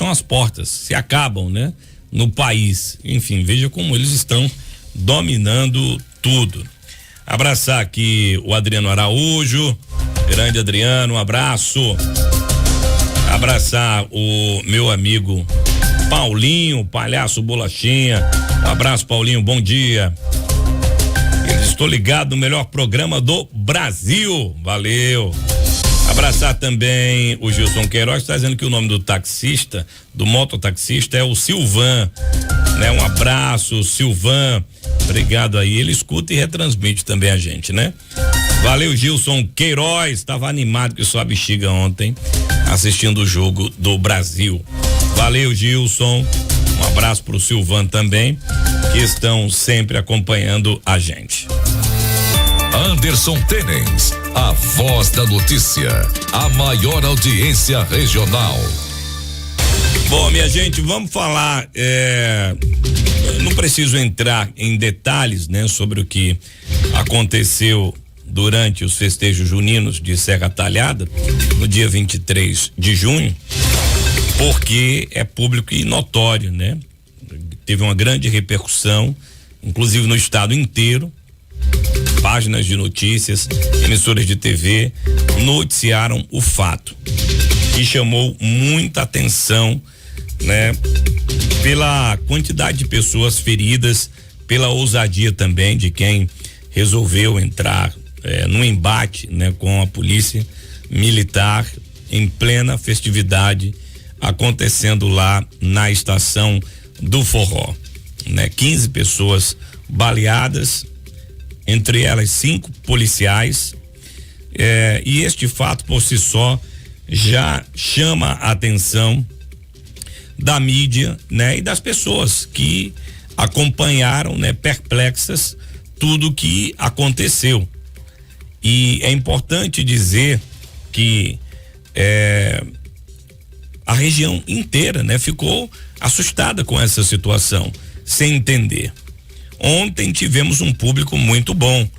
as portas, se acabam, né? No país. Enfim, veja como eles estão dominando tudo. Abraçar aqui o Adriano Araújo, grande Adriano, um abraço. Abraçar o meu amigo Paulinho, palhaço Bolachinha. Um abraço, Paulinho, bom dia. Estou ligado no melhor programa do Brasil. Valeu. Abraçar também o Gilson Queiroz, tá dizendo que o nome do taxista, do mototaxista, é o Silvan, né? Um abraço, Silvan. Obrigado aí. Ele escuta e retransmite também a gente, né? Valeu, Gilson Queiroz. Estava animado com sua bexiga ontem, assistindo o jogo do Brasil. Valeu, Gilson. Um abraço pro Silvan também, que estão sempre acompanhando a gente. Anderson Tenens, a voz da notícia, a maior audiência regional. Bom, minha gente, vamos falar, não preciso entrar em detalhes, né, sobre o que aconteceu durante os festejos juninos de Serra Talhada, no dia 23 de junho, porque é público e notório, né? Teve uma grande repercussão, inclusive no estado inteiro. Páginas de notícias, emissoras de TV noticiaram o fato, que chamou muita atenção, né? Pela quantidade de pessoas feridas, pela ousadia também de quem resolveu entrar num embate, né, com a polícia militar em plena festividade acontecendo lá na estação do Forró, né? 15 pessoas baleadas, entre elas 5 policiais, e este fato por si só já chama a atenção da mídia, né? E das pessoas que acompanharam, né, perplexas tudo que aconteceu. E é importante dizer que a região inteira, né, ficou assustada com essa situação, sem entender. Ontem tivemos um público muito bom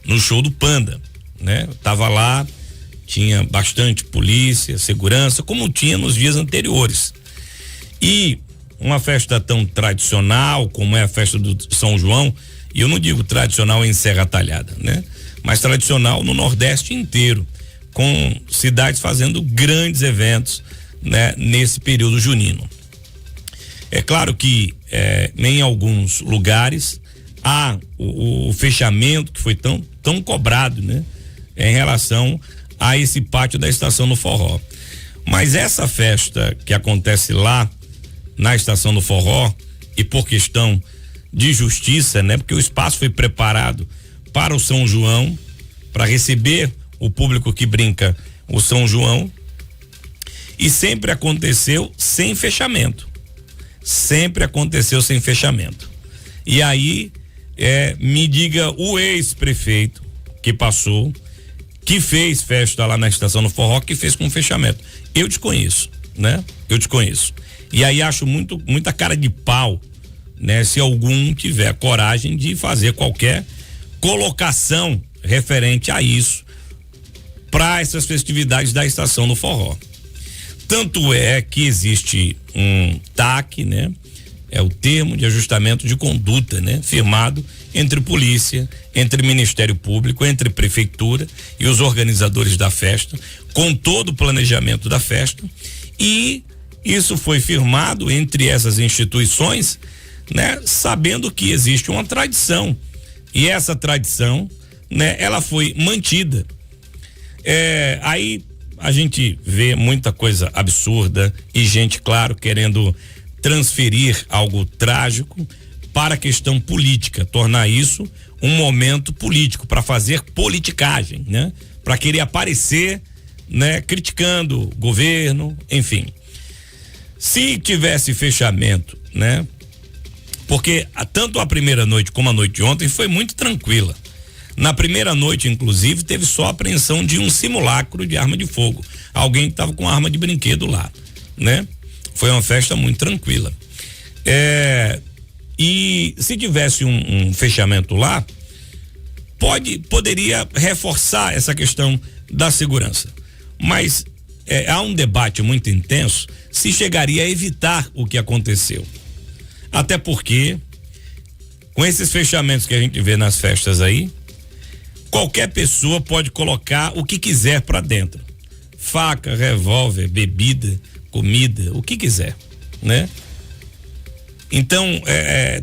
no show do Panda, né? Tava lá, tinha bastante polícia, segurança, como tinha nos dias anteriores. E uma festa tão tradicional como é a festa do São João, e eu não digo tradicional em Serra Talhada, né? Mas tradicional no Nordeste inteiro, com cidades fazendo grandes eventos, né, nesse período junino. É claro que em alguns lugares há o fechamento que foi tão cobrado, né, em relação a esse pátio da estação do Forró. Mas essa festa que acontece lá na estação do Forró, e por questão de justiça, né, porque o espaço foi preparado para o São João, para receber o público que brinca o São João, e sempre aconteceu sem fechamento. Sempre aconteceu sem fechamento. E aí, me diga o ex-prefeito que passou, que fez festa lá na estação do Forró, que fez com fechamento. Eu desconheço, né? Eu desconheço. E aí acho muita cara de pau, né? Se algum tiver coragem de fazer qualquer colocação referente a isso para essas festividades da estação do Forró. Tanto é que existe um TAC, né? É o termo de ajustamento de conduta, né? Firmado entre polícia, entre Ministério Público, entre prefeitura e os organizadores da festa, com todo o planejamento da festa, e isso foi firmado entre essas instituições, né? Sabendo que existe uma tradição, e essa tradição, né? Ela foi mantida. Aí a gente vê muita coisa absurda e gente, claro, querendo transferir algo trágico para a questão política, tornar isso um momento político, para fazer politicagem, né? Para querer aparecer, né? Criticando o governo, enfim. Se tivesse fechamento, né? Porque tanto a primeira noite como a noite de ontem foi muito tranquila. Na primeira noite, inclusive, teve só a apreensão de um simulacro de arma de fogo. Alguém que estava com arma de brinquedo lá, né? Foi uma festa muito tranquila. E se tivesse um fechamento lá, poderia reforçar essa questão da segurança. Mas há um debate muito intenso se chegaria a evitar o que aconteceu. Até porque, com esses fechamentos que a gente vê nas festas aí, qualquer pessoa pode colocar o que quiser para dentro. Faca, revólver, bebida, comida, o que quiser, né? Então,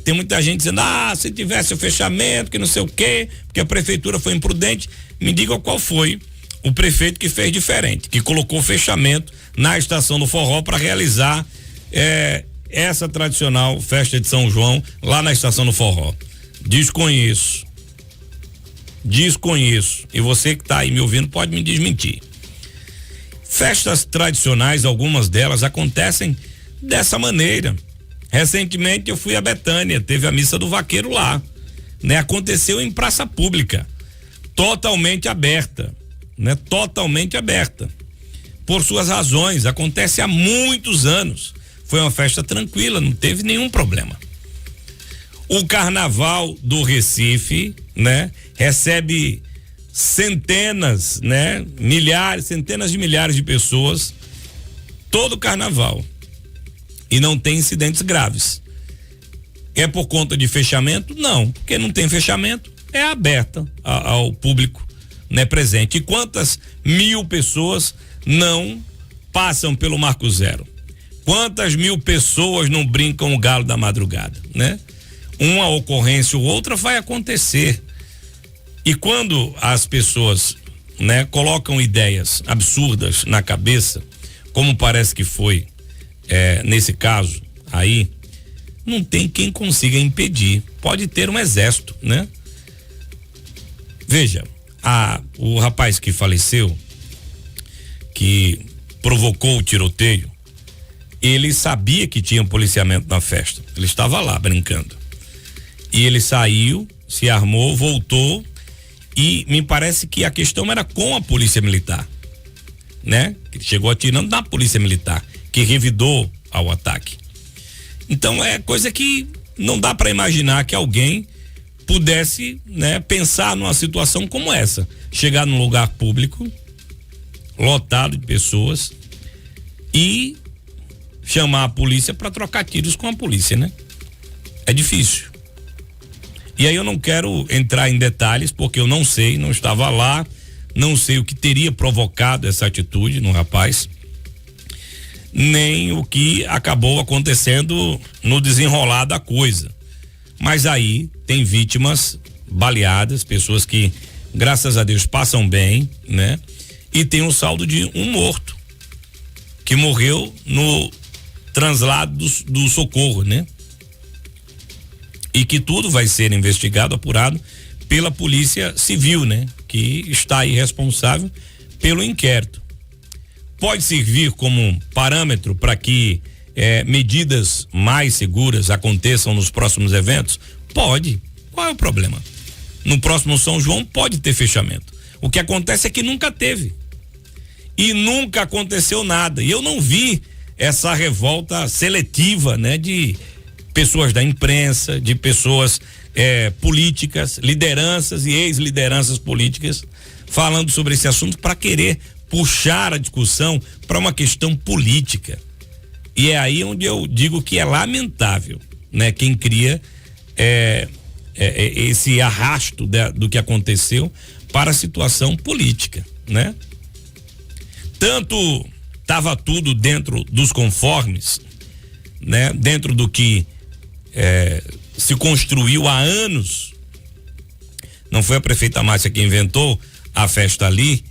tem muita gente dizendo, se tivesse o fechamento, que não sei o quê, porque a prefeitura foi imprudente. Me diga qual foi o prefeito que fez diferente, que colocou fechamento na estação do Forró para realizar essa tradicional festa de São João lá na estação do Forró. Desconheço. E você que está aí me ouvindo pode me desmentir. Festas tradicionais, algumas delas acontecem dessa maneira. Recentemente eu fui a Betânia, teve a missa do vaqueiro lá, né? Aconteceu em praça pública, totalmente aberta, né? Totalmente aberta, por suas razões, acontece há muitos anos, foi uma festa tranquila, não teve nenhum problema. O Carnaval do Recife, né? Recebe centenas, né? Centenas de milhares de pessoas, todo o carnaval. E não tem incidentes graves. É por conta de fechamento? Não, porque não tem fechamento, é aberta ao público, né, presente. E quantas mil pessoas não passam pelo Marco Zero? Quantas mil pessoas não brincam o galo da madrugada, né? Uma ocorrência ou outra vai acontecer. E quando as pessoas, né, colocam ideias absurdas na cabeça, como parece que foi nesse caso aí, não tem quem consiga impedir. Pode ter um exército, né? Veja, o rapaz que faleceu, que provocou o tiroteio, ele sabia que tinha policiamento na festa. Ele estava lá brincando. E ele saiu, se armou, voltou, e me parece que a questão era com a polícia militar, né? Ele chegou atirando na polícia militar, que revidou ao ataque. Então é coisa que não dá para imaginar que alguém pudesse, né, pensar numa situação como essa, chegar num lugar público lotado de pessoas e chamar a polícia para trocar tiros com a polícia, né? É difícil. E aí eu não quero entrar em detalhes porque eu não sei, não estava lá, não sei o que teria provocado essa atitude no rapaz, nem o que acabou acontecendo no desenrolar da coisa. Mas aí tem vítimas baleadas, pessoas que, graças a Deus, passam bem, né? E tem um saldo de um morto, que morreu no translado do socorro, né? E que tudo vai ser investigado, apurado pela Polícia Civil, né? Que está aí responsável pelo inquérito. Pode servir como parâmetro para que medidas mais seguras aconteçam nos próximos eventos? Pode. Qual é o problema? No próximo São João pode ter fechamento. O que acontece é que nunca teve. E nunca aconteceu nada. E eu não vi essa revolta seletiva, né? De pessoas da imprensa, de pessoas políticas, lideranças e ex-lideranças políticas falando sobre esse assunto para querer puxar a discussão para uma questão política. E é aí onde eu digo que é lamentável, né? Quem cria esse arrasto do que aconteceu para a situação política, né? Tanto estava tudo dentro dos conformes, né? Dentro do que se construiu há anos. Não foi a prefeita Márcia que inventou a festa ali,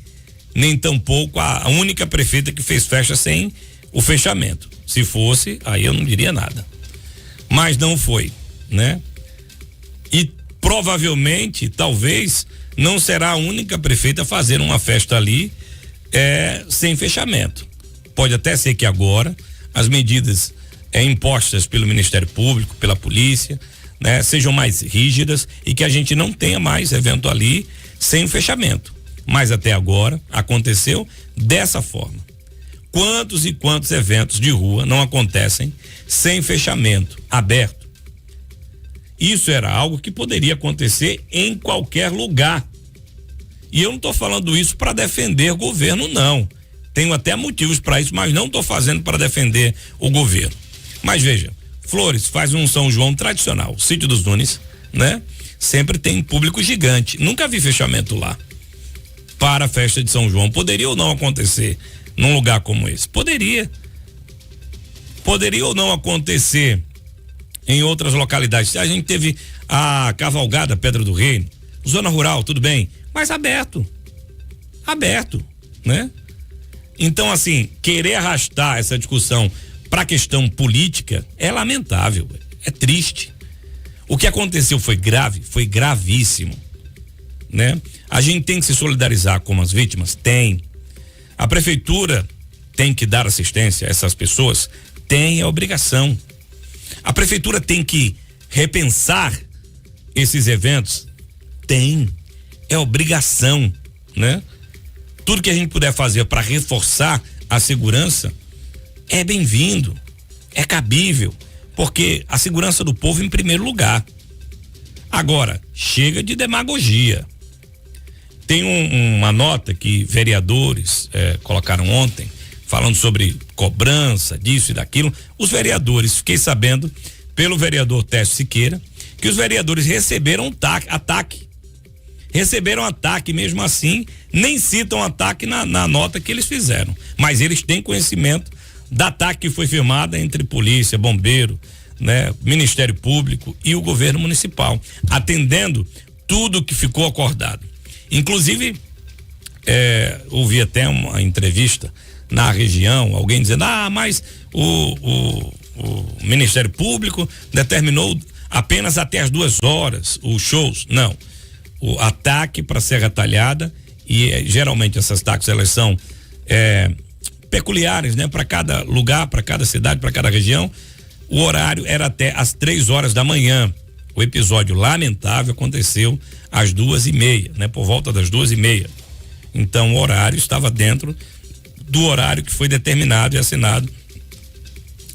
nem tampouco a única prefeita que fez festa sem o fechamento. Se fosse, aí eu não diria nada. Mas não foi, né? E provavelmente, talvez, não será a única prefeita a fazer uma festa ali sem fechamento. Pode até ser que agora as medidas impostas pelo Ministério Público, pela polícia, né, sejam mais rígidas e que a gente não tenha mais evento ali sem o fechamento. Mas até agora aconteceu dessa forma. Quantos e quantos eventos de rua não acontecem sem fechamento aberto? Isso era algo que poderia acontecer em qualquer lugar. E eu não estou falando isso para defender o governo, não. tenho até motivos para isso, mas não estou fazendo para defender o governo. Mas veja, Flores faz um São João tradicional, o Sítio dos Nunes, né? Sempre tem público gigante. Nunca vi fechamento lá para a festa de São João. Poderia ou não acontecer num lugar como esse? Poderia. Poderia ou não acontecer em outras localidades. A gente teve a cavalgada Pedra do Reino, zona rural, tudo bem, mas aberto, né? Então, assim, querer arrastar essa discussão para a questão política é lamentável, é triste. O que aconteceu foi grave, foi gravíssimo, né? A gente tem que se solidarizar com as vítimas? Tem. A prefeitura tem que dar assistência a essas pessoas? Tem, é obrigação. A prefeitura tem que repensar esses eventos? Tem, é obrigação, né? Tudo que a gente puder fazer para reforçar a segurança é bem-vindo, é cabível, porque a segurança do povo em primeiro lugar. Agora, chega de demagogia. Tem uma nota que vereadores colocaram ontem, falando sobre cobrança, disso e daquilo. Os vereadores, fiquei sabendo pelo vereador Técio Siqueira, que os vereadores receberam ataque. Receberam ataque, mesmo assim, nem citam ataque na nota que eles fizeram. Mas eles têm conhecimento da ataque que foi firmada entre polícia, bombeiro, né, Ministério Público e o governo municipal, atendendo tudo que ficou acordado. Inclusive, ouvi até uma entrevista na região, alguém dizendo, mas o Ministério Público determinou apenas até as 2h os shows. Não, o ataque para Serra Talhada, e geralmente essas ataques elas são peculiares, né? Para cada lugar, para cada cidade, para cada região, o horário era até às 3h da manhã. O episódio lamentável aconteceu às 2h30, né? Por volta das 2h30. Então o horário estava dentro do horário que foi determinado e assinado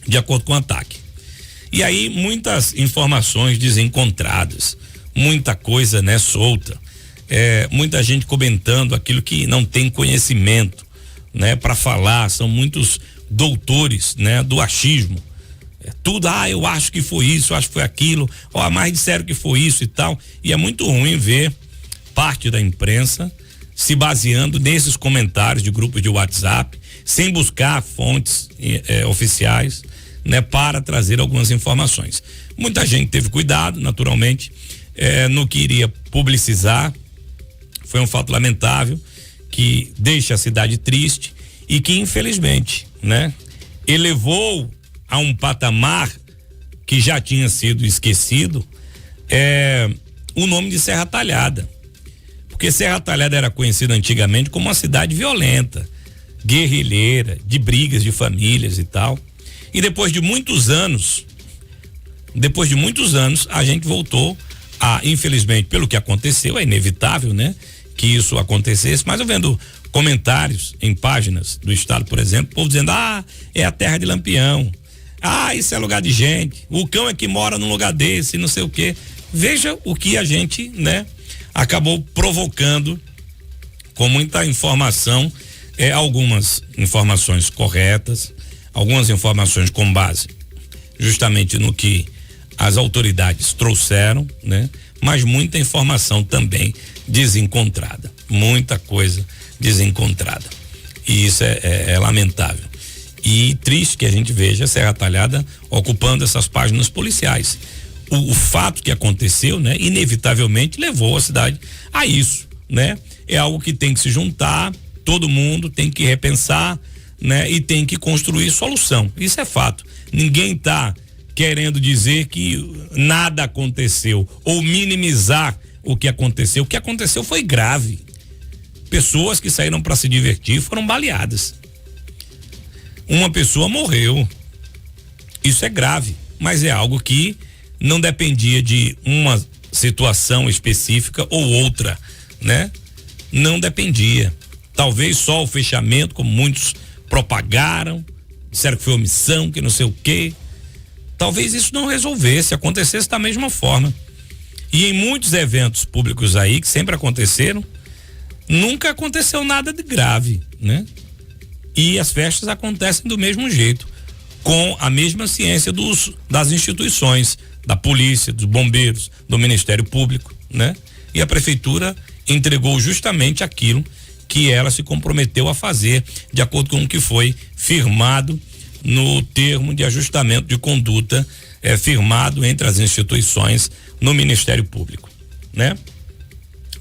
de acordo com o ataque. E aí muitas informações desencontradas, muita coisa, né, solta, muita gente comentando aquilo que não tem conhecimento, né, para falar. São muitos doutores, né, do achismo. Tudo, eu acho que foi isso, acho que foi aquilo, mas disseram que foi isso e tal. E é muito ruim ver parte da imprensa se baseando nesses comentários de grupos de WhatsApp, sem buscar fontes oficiais, né, para trazer algumas informações. Muita gente teve cuidado, naturalmente, não queria publicizar. Foi um fato lamentável que deixa a cidade triste e que, infelizmente, né, elevou a um patamar que já tinha sido esquecido o nome de Serra Talhada. Porque Serra Talhada era conhecida antigamente como uma cidade violenta, guerrilheira, de brigas de famílias e tal. E depois de muitos anos, a gente voltou a, infelizmente, pelo que aconteceu, é inevitável, né, que isso acontecesse, mas eu vendo comentários em páginas do estado, por exemplo, o povo dizendo, é a terra de Lampião, isso é lugar de gente, o cão é que mora num lugar desse, não sei o quê. Veja o que a gente, né, acabou provocando com muita informação, algumas informações corretas, algumas informações com base justamente no que as autoridades trouxeram, né? Mas muita informação também desencontrada, muita coisa desencontrada. E isso é lamentável. E triste que a gente veja a Serra Talhada ocupando essas páginas policiais. O fato que aconteceu, né, inevitavelmente levou a cidade a isso, né? É algo que tem que se juntar, todo mundo tem que repensar, né? E tem que construir solução. Isso é fato. Ninguém tá querendo dizer que nada aconteceu ou minimizar o que aconteceu. O que aconteceu foi grave. Pessoas que saíram para se divertir foram baleadas. Uma pessoa morreu. Isso é grave, mas é algo que não dependia de uma situação específica ou outra, né? Não dependia. Talvez só o fechamento, como muitos propagaram, disseram que foi omissão, que não sei o quê. Talvez isso não resolvesse, acontecesse da mesma forma. E em muitos eventos públicos aí, que sempre aconteceram, nunca aconteceu nada de grave, né? E as festas acontecem do mesmo jeito, com a mesma ciência das instituições, da polícia, dos bombeiros, do Ministério Público, né? E a prefeitura entregou justamente aquilo que ela se comprometeu a fazer, de acordo com o que foi firmado no termo de ajustamento de conduta firmado entre as instituições no Ministério Público, né?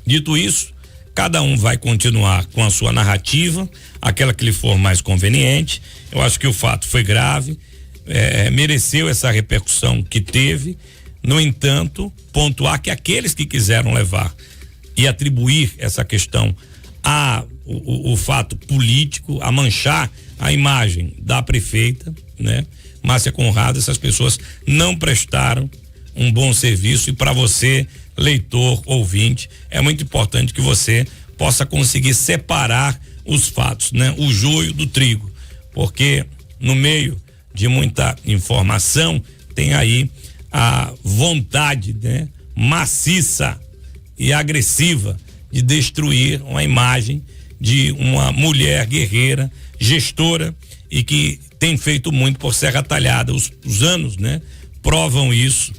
Dito isso, cada um vai continuar com a sua narrativa, aquela que lhe for mais conveniente. Eu acho que o fato foi grave, mereceu essa repercussão que teve. No entanto, pontuar que aqueles que quiseram levar e atribuir essa questão o fato político, a manchar a imagem da prefeita, né? Márcia Conrado, essas pessoas não prestaram um bom serviço. E para você, leitor, ouvinte, é muito importante que você possa conseguir separar os fatos, né? O joio do trigo, porque no meio de muita informação tem aí a vontade, né, maciça e agressiva de destruir uma imagem de uma mulher guerreira, gestora, e que tem feito muito por Serra Talhada. Os anos, né, provam isso,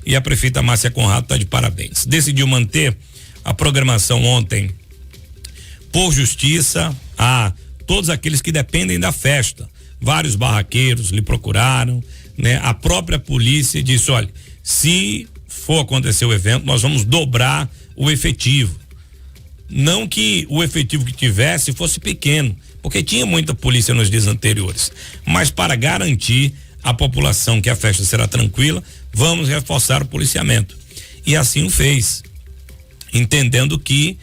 e a prefeita Márcia Conrado está de parabéns. Decidiu manter a programação ontem por justiça a todos aqueles que dependem da festa. Vários barraqueiros lhe procuraram, né? A própria polícia disse: olha, se for acontecer o evento, nós vamos dobrar o efetivo. Não que o efetivo que tivesse fosse pequeno, porque tinha muita polícia nos dias anteriores, mas para garantir à população que a festa será tranquila, vamos reforçar o policiamento. E assim o fez, entendendo que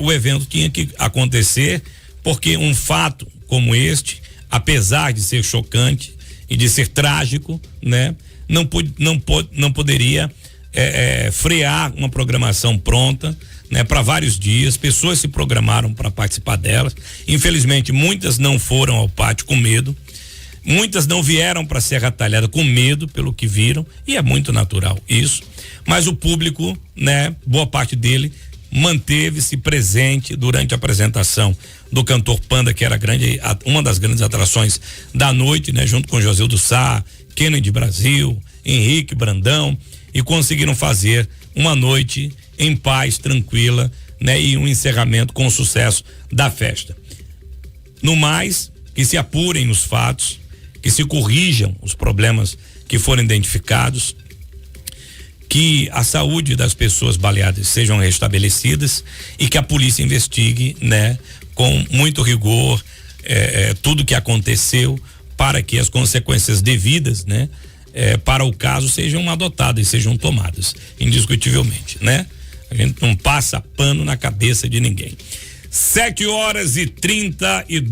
o evento tinha que acontecer, porque um fato como este, apesar de ser chocante e de ser trágico, né, não poderia frear uma programação pronta, né, para vários dias. Pessoas se programaram para participar delas. Infelizmente, muitas não foram ao pátio com medo. Muitas não vieram para Serra Talhada com medo pelo que viram, e é muito natural isso. Mas o público, né, boa parte dele manteve-se presente durante a apresentação do cantor Panda, que era uma das grandes atrações da noite, né, junto com José do Sá, Kennedy Brasil, Henrique Brandão, e conseguiram fazer uma noite em paz, tranquila, né, e um encerramento com o sucesso da festa. No mais, que se apurem os fatos, que se corrijam os problemas que foram identificados, que a saúde das pessoas baleadas sejam restabelecidas e que a polícia investigue, né, com muito rigor, tudo que aconteceu, para que as consequências devidas, né, para o caso sejam adotadas e sejam tomadas, indiscutivelmente, né? A gente não passa pano na cabeça de ninguém. 7h32